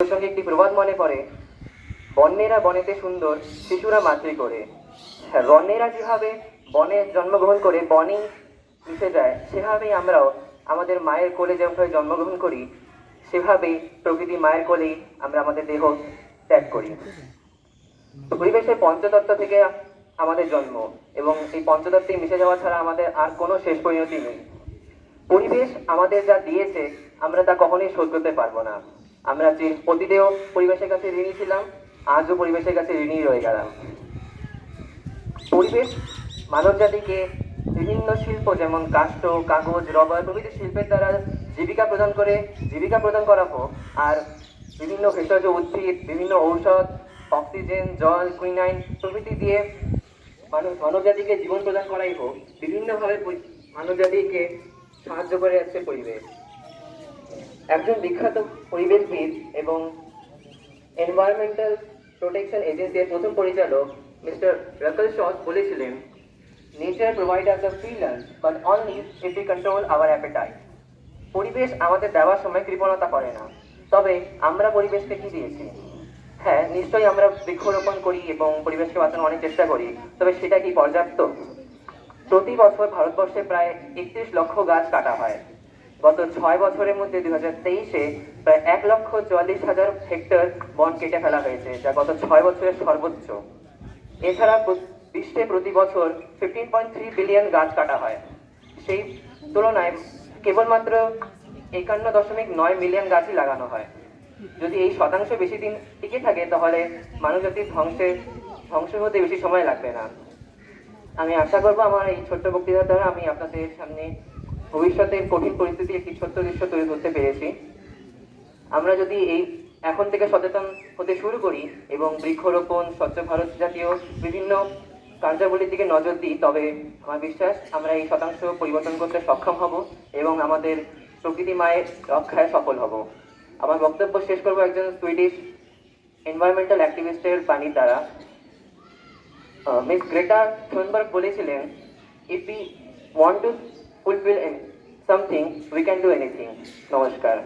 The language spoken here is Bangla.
প্রসঙ্গে একটি প্রবাদ মনে পড়ে, বন্যেরা বনেতে সুন্দর, শিশুরা মাতৃ করে। হ্যাঁ, বন্যেরা যেভাবে বনে জন্মগ্রহণ করে বনেই মিশে যায়, সেভাবেই আমরাও আমাদের মায়ের কোলে যেভাবে জন্মগ্রহণ করি, সেভাবেই প্রকৃতি মায়ের কোলেই আমরা আমাদের দেহ ত্যাগ করি। পরিবেশের পঞ্চতত্ত্ব থেকে আমাদের জন্ম, এবং এই পঞ্চতত্ত্বে মিশে যাওয়া ছাড়া আমাদের আর কোনো শেষ পরিণতি নেই। পরিবেশ আমাদের যা দিয়েছে, আমরা তা কখনোই শোধ করতে পারবো না। আমরা যে অতীতেও পরিবেশের কাছে ঋণী ছিলাম, আজও পরিবেশের কাছে ঋণী রয়ে গেলাম। পরিবেশ মানব জাতিকে বিভিন্ন শিল্প যেমন কাষ্ঠ, কাগজ, রবার প্রভৃতি শিল্পের দ্বারা জীবিকা প্রদান করা হোক, আর বিভিন্ন ভেষজ উদ্ভিদ, বিভিন্ন ঔষধ, অক্সিজেন, জল, কুইনাইন প্রভৃতি দিয়ে মানব জাতিকে জীবন প্রদান করাই হোক, বিভিন্নভাবে মানব জাতিকে সাহায্য করে যাচ্ছে পরিবেশ। একজন বিখ্যাত পরিবেশবিদ এবং এনভায়রনমেন্টাল প্রোটেকশন এজেন্সির প্রথম পরিচালক মিস্টার রাসেল শস বলেছিলেন, nature provide us the free lunch but only if we control hour appetite. পরিবেশ আমাদের দেওয়ার সময় কৃপণতা করে না, তবে আমরা পরিবেশকে কি দিয়েছি? হ্যাঁ, নিশ্চয়ই আমরা বৃক্ষরোপণ করি এবং পরিবেশকে বাঁচানোর অনেক চেষ্টা করি, তবে সেটা কি পর্যাপ্ত? প্রতি বছর ভারতবর্ষে প্রায় 31 লক্ষ গাছ কাটা হয়। গত 6 বছরের মধ্যে 2023-এ প্রায় 1,44,000 হেক্টর বন কেটে ফেলা হয়েছে, যা গত 6 বছরের সর্বোচ্চ। এছাড়া বিশ্বে প্রতি বছর 15.3 বিলিয়ন গাছ কাটা হয়। সেই তুলনায় কেবলমাত্র 51.9 মিলিয়ন গাছই লাগানো হয়। যদি এই শতাংশ বেশি দিন টিকে থাকে, তাহলে মানবজাতির ধ্বংস হতে বেশি সময় লাগবে না। আমি আশা করবো আমার এই ছোট্ট বক্তৃতার দ্বারা আমি আপনাদের সামনে ভবিষ্যতের কঠিন পরিস্থিতি একটি ছোট্ট দৃশ্য তুলে ধরতে পেরেছি। আমরা যদি এই এখন থেকে সচেতন হতে শুরু করি এবং বৃক্ষরোপণ, স্বচ্ছ ভারত জাতীয় বিভিন্ন কার্যাবলীর দিকে নজর দিই, তবে আমার বিশ্বাস আমরা এই শতাংশ পরিবর্তন করতে সক্ষম হব এবং আমাদের প্রকৃতি মায়ের রক্ষায় সফল হব। আমার বক্তব্য শেষ করবো একজন সুইডিশ এনভায়রনমেন্টাল অ্যাক্টিভিস্টের বাণীর দ্বারা। মিস গ্রেটা থুনবার্গ বলেছিলেন, if we want to fulfil something we can do anything. নমস্কার।